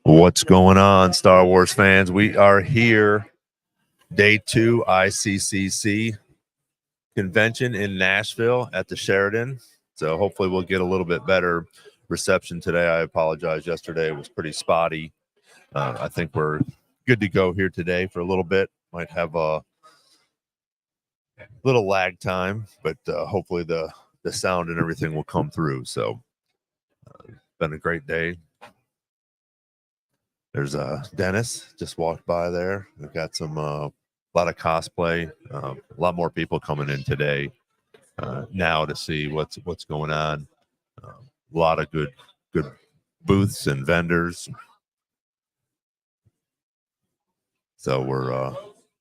What's going on, Star Wars fans? We are here, day 2 ICCC convention in Nashville at the Sheraton. So hopefully we'll get a little bit better reception today. I apologize. Yesterday it was pretty spotty. I think we're good to go here today for a little bit. Might have a little lag time, but hopefully the sound and everything will come through. So been a great day. There's Dennis just walked by there. We've got some a lot of cosplay, a lot more people coming in today now to see what's going on. A lot of good booths and vendors. So we're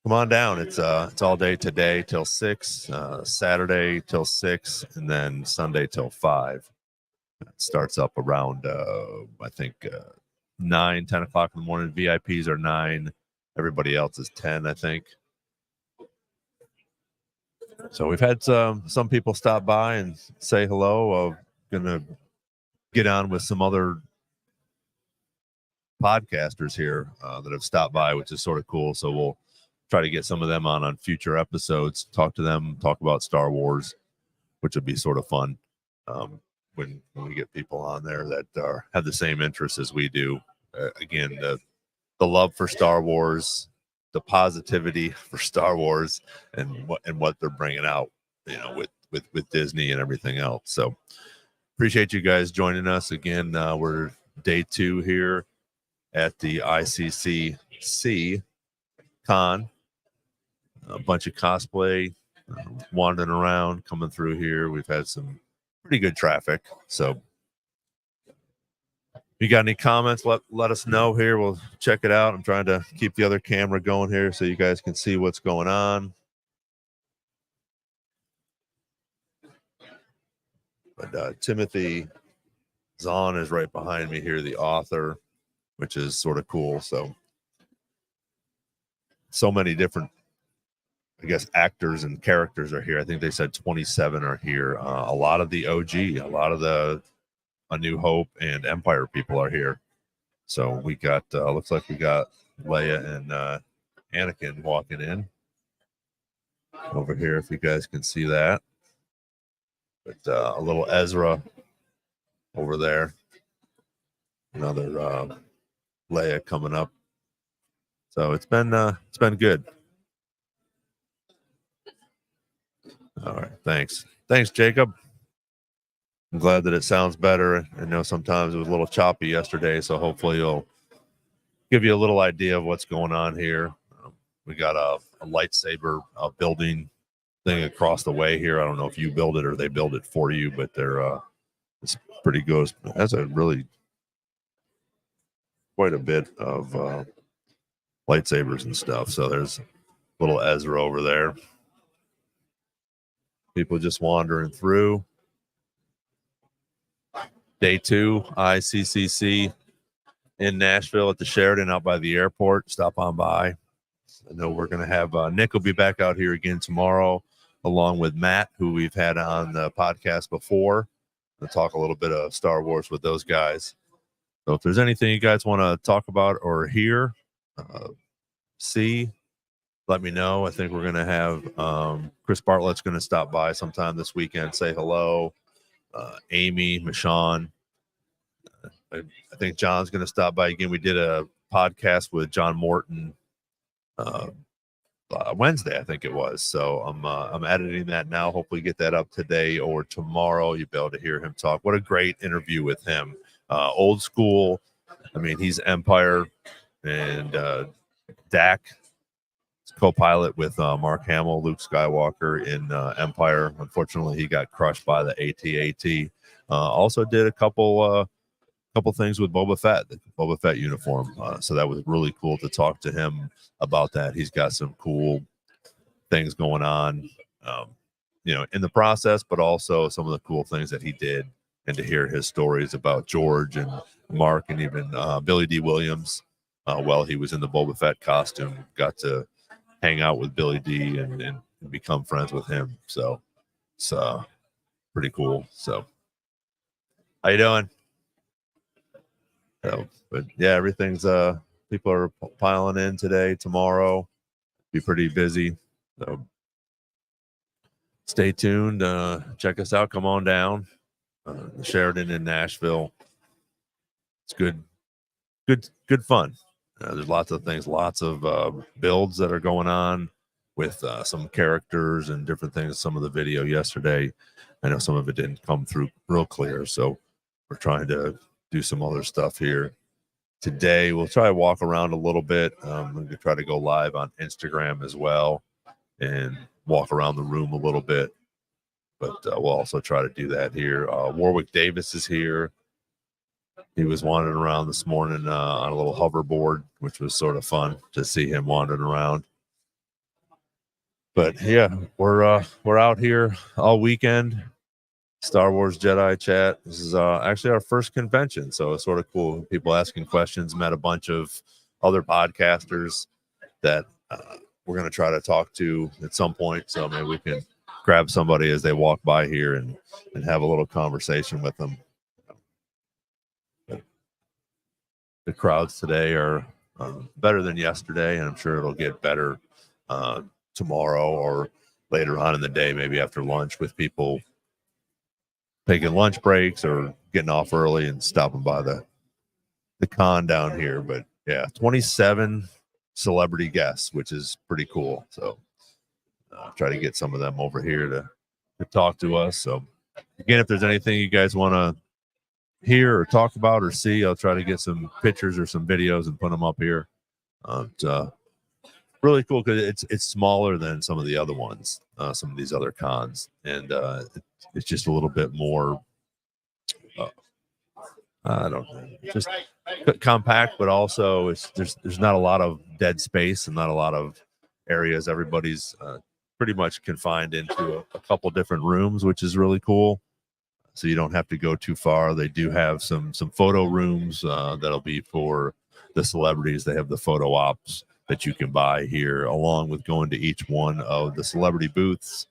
come on down. It's all day today till 6, Saturday till 6, and then Sunday till 5. It starts up around I think 9, 10 o'clock in the morning. VIPs are 9. Everybody else is 10, I think. So we've had some people stop by and say hello. Gonna get on with some other podcasters here that have stopped by, which is sort of cool. So we'll try to get some of them on future episodes, talk to them, talk about Star Wars, which would be sort of fun. When we get people on there that have the same interests as we do. Again, the love for Star Wars, the positivity for Star Wars, and what they're bringing out, with Disney and everything else. So appreciate you guys joining us again. We're day 2 here at the ICCC Con. A bunch of cosplay wandering around, coming through here. We've had some pretty good traffic. So if you got any comments, let us know here. We'll check it out. I'm trying to keep the other camera going here so you guys can see what's going on. But Timothy Zahn is right behind me here, the author, which is sort of cool. So many different, I guess, actors and characters are here. I think they said 27 are here. A lot of the OG, a lot of the A New Hope and Empire people are here. So we got, looks like we got Leia and Anakin walking in over here, if you guys can see that. But a little Ezra over there. Another Leia coming up. So it's been good. All right, thanks, Jacob. I'm glad that it sounds better. I know sometimes it was a little choppy yesterday, so hopefully it'll give you a little idea of what's going on here. We got a lightsaber building thing across the way here. I don't know if you build it or they build it for you, but it's pretty good. That's a really quite a bit of lightsabers and stuff. So there's little Ezra over there. People just wandering through. Day 2 ICCC in Nashville at the Sheraton out by the airport. Stop on by. I know we're going to have Nick will be back out here again tomorrow, along with Matt, who we've had on the podcast before. We'll talk a little bit of Star Wars with those guys. So if there's anything you guys want to talk about or hear, see, let me know. I think we're going to have Chris Bartlett's going to stop by sometime this weekend, say hello. Amy, Michonne. I think John's going to stop by again. We did a podcast with John Morton Wednesday, I think it was. So I'm editing that now. Hopefully get that up today or tomorrow. You'll be able to hear him talk. What a great interview with him. Old school. I mean, he's Empire and Dak, co-pilot with Mark Hamill, Luke Skywalker in Empire. Unfortunately, he got crushed by the AT-AT. Also did a couple things with Boba Fett, the Boba Fett uniform. So that was really cool to talk to him about that. He's got some cool things going on, in the process, but also some of the cool things that he did, and to hear his stories about George and Mark and even Billy D. Williams while he was in the Boba Fett costume. Got to hang out with Billy D and become friends with him. So it's pretty cool. So how you doing? So, but yeah, everything's people are piling in today, tomorrow. Be pretty busy. So stay tuned. Check us out. Come on down. Sheridan in Nashville. It's good fun. There's lots of things, lots of builds that are going on with some characters and different things. Some of the video yesterday, I know some of it didn't come through real clear, so we're trying to do some other stuff here today. We'll try to walk around a little bit. I'm going to try to go live on Instagram as well and walk around the room a little bit, but we'll also try to do that here. Warwick Davis is here. He was wandering around this morning on a little hoverboard, which was sort of fun to see him wandering around. But yeah, we're out here all weekend. Star Wars Jedi Chat. This is actually our first convention, so it's sort of cool. People asking questions. Met a bunch of other podcasters that we're going to try to talk to at some point. So maybe we can grab somebody as they walk by here and have a little conversation with them. The crowds today are better than yesterday, and I'm sure it'll get better tomorrow or later on in the day, maybe after lunch, with people taking lunch breaks or getting off early and stopping by the con down here. But yeah, 27 celebrity guests, which is pretty cool. So try to get some of them over here to talk to us. So again, if there's anything you guys want to hear or talk about or see, I'll try to get some pictures or some videos and put them up here. It's really cool because it's smaller than some of the other ones, some of these other cons, and it's just a little bit more I don't know, just compact, but also there's not a lot of dead space and not a lot of areas. Everybody's pretty much confined into a couple different rooms, which is really cool. So you don't have to go too far. They do have some photo rooms that'll be for the celebrities. They have the photo ops that you can buy here, along with going to each one of the celebrity booths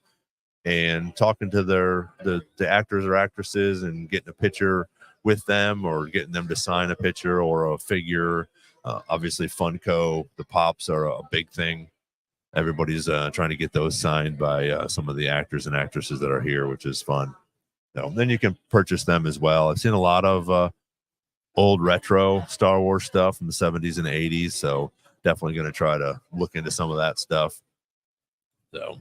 and talking to the actors or actresses and getting a picture with them, or getting them to sign a picture or a figure. Obviously, Funko, the pops are a big thing. Everybody's trying to get those signed by some of the actors and actresses that are here, which is fun. So then you can purchase them as well. I've seen a lot of old retro Star Wars stuff from the 70s and 80s. So definitely going to try to look into some of that stuff. So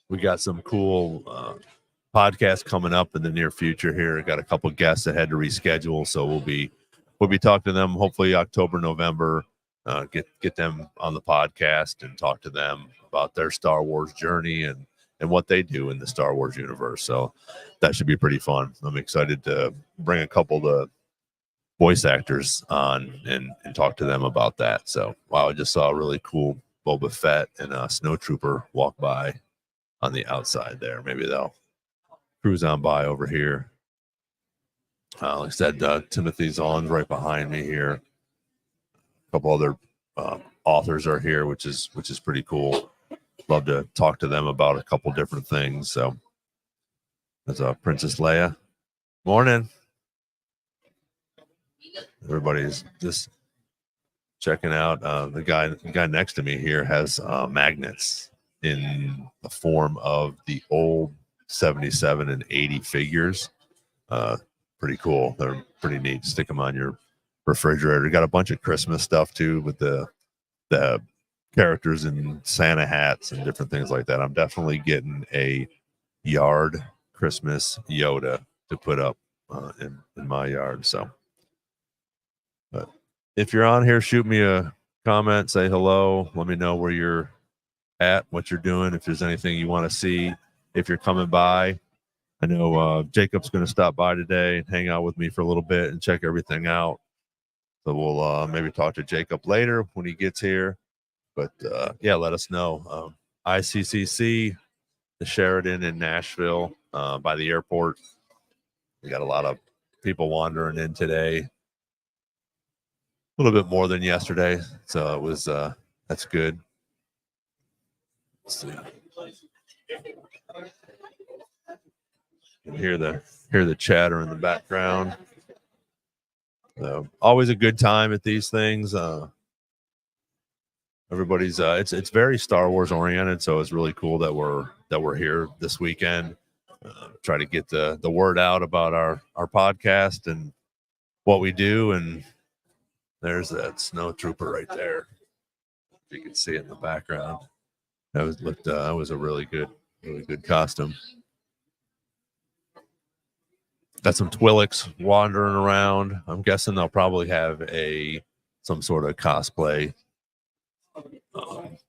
we got some cool podcasts coming up in the near future here. Got a couple guests that had to reschedule. So we'll be talking to them hopefully October, November. Get them on the podcast and talk to them about their Star Wars journey and what they do in the Star Wars universe. So that should be pretty fun. I'm excited to bring a couple of the voice actors on and talk to them about that. So wow, I just saw a really cool Boba Fett and a snowtrooper walk by on the outside there. Maybe they'll cruise on by over here. Like I said, Timothy Zahn's right behind me here. A couple other authors are here, which is pretty cool. Love to talk to them about a couple different things. So that's Princess Leia. Morning. Everybody's just checking out. The guy next to me here has magnets in the form of the old 77 and 80 figures. Pretty cool. They're pretty neat. Stick them on your refrigerator. Got a bunch of Christmas stuff too, with the characters and Santa hats and different things like that. I'm definitely getting a yard Christmas Yoda to put up in my yard. So, but if you're on here, shoot me a comment, say hello. Let me know where you're at, what you're doing, if there's anything you want to see, if you're coming by. I know Jacob's going to stop by today and hang out with me for a little bit and check everything out. So we'll maybe talk to Jacob later when he gets here. But yeah, let us know. ICCC, the Sheridan in Nashville, by the airport. We got a lot of people wandering in today. A little bit more than yesterday, so it was that's good. Let's see. You can hear the chatter in the background. Always a good time at these things. Everybody's it's very Star Wars oriented, so it's really cool that we're here this weekend. Try to get the word out about our podcast and what we do. And there's that snow trooper right there. You can see it in the background. That was a really good costume. Got some Twi'leks wandering around. I'm guessing they'll probably have some sort of cosplay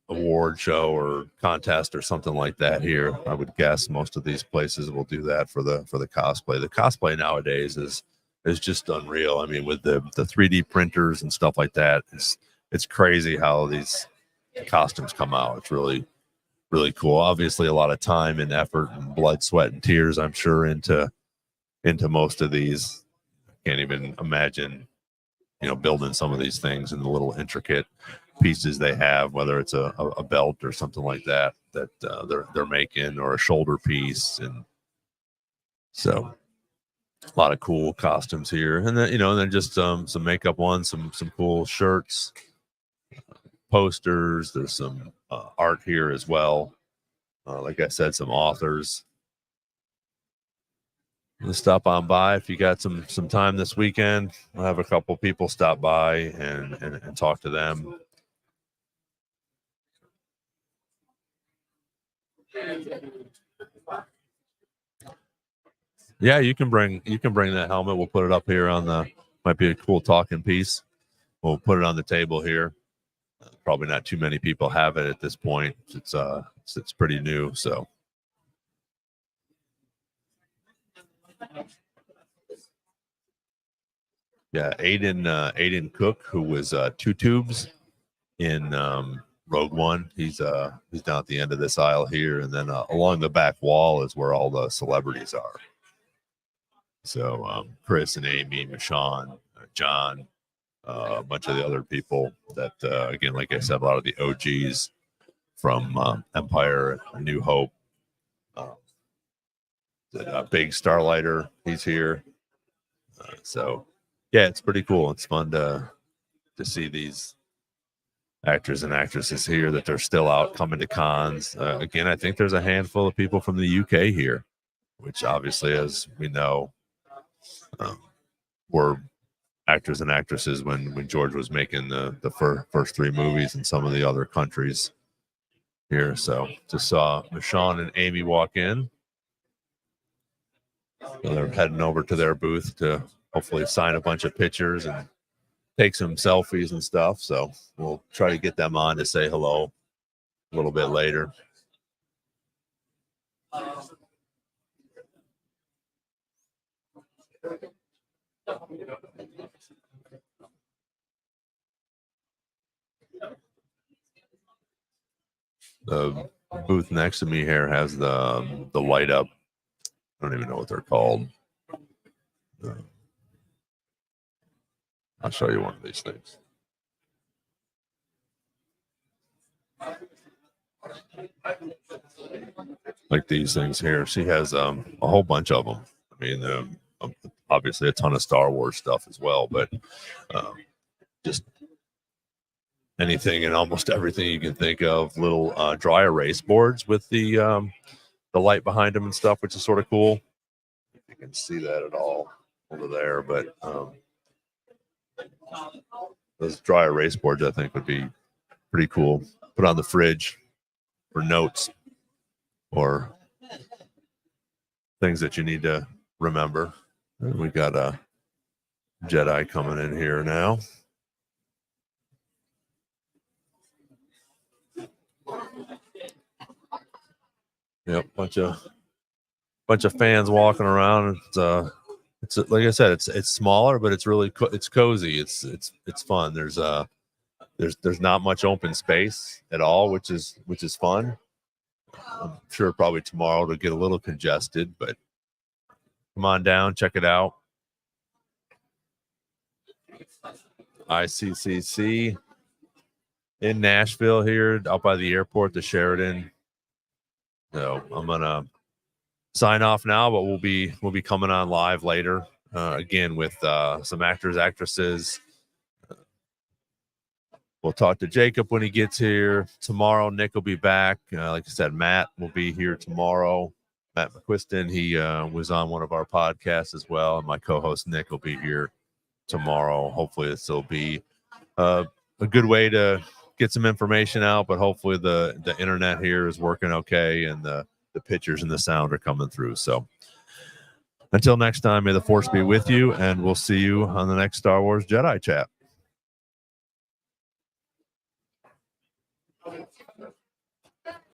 award show or contest or something like that here. I would guess most of these places will do that for the cosplay. The cosplay nowadays is just unreal. I mean, with the 3D printers and stuff like that, it's crazy how these costumes come out. It's really, really cool. Obviously, a lot of time and effort and blood, sweat, and tears, I'm sure, into most of these. Can't even imagine, building some of these things and the little intricate pieces they have, whether it's a belt or something like that they're making, or a shoulder piece. And so a lot of cool costumes here. And then just some makeup ones, some cool shirts, posters. There's some art here as well. Like I said, some authors. Let's stop on by if you got some time this weekend. I'll have a couple people stop by and talk to them. Yeah, you can bring that helmet. We'll put it up here might be a cool talking piece. We'll put it on the table here. Probably not too many people have it at this point. It's pretty new, so. Yeah, Aiden Cook, who was Two Tubes in Rogue One. He's down at the end of this aisle here, and then along the back wall is where all the celebrities are. So Chris and Amy, Michonne, John, a bunch of the other people that, again, like I said, a lot of the OGs from Empire, A New Hope. Big Starlighter, he's here. So, yeah, it's pretty cool. It's fun to see these actors and actresses here, that they're still out coming to cons. Again, I think there's a handful of people from the UK here, which obviously, as we know, were actors and actresses when George was making the first three movies in some of the other countries here. So just saw Michonne and Amy walk in. So they're heading over to their booth to hopefully sign a bunch of pictures and take some selfies and stuff. So we'll try to get them on to say hello a little bit later. The booth next to me here has the light up. I don't even know what they're called. I'll show you one of these things. Like these things here. She has a whole bunch of them. I mean, obviously a ton of Star Wars stuff as well, but just anything and almost everything you can think of. Little dry erase boards with the light behind them and stuff, which is sort of cool. If you can see that at all over there, but those dry erase boards, I think, would be pretty cool. Put on the fridge for notes or things that you need to remember. And we got a Jedi coming in here now. Yep, bunch of fans walking around. It's like I said, it's smaller, but it's really it's cozy. It's fun. There's not much open space at all, which is fun. I'm sure probably tomorrow it'll get a little congested, but come on down, check it out. ICCC in Nashville here, out by the airport, the Sheridan. So I'm gonna sign off now, but we'll be coming on live later again with some actors, actresses. We'll talk to Jacob when he gets here tomorrow. Nick will be back. Like I said, Matt will be here tomorrow. Matt McQuiston, he was on one of our podcasts as well. And my co-host Nick will be here tomorrow. Hopefully this will be a good way to get some information out, but hopefully the internet here is working okay and the pictures and the sound are coming through. So until next time, may the force be with you, and we'll see you on the next Star Wars Jedi Chat.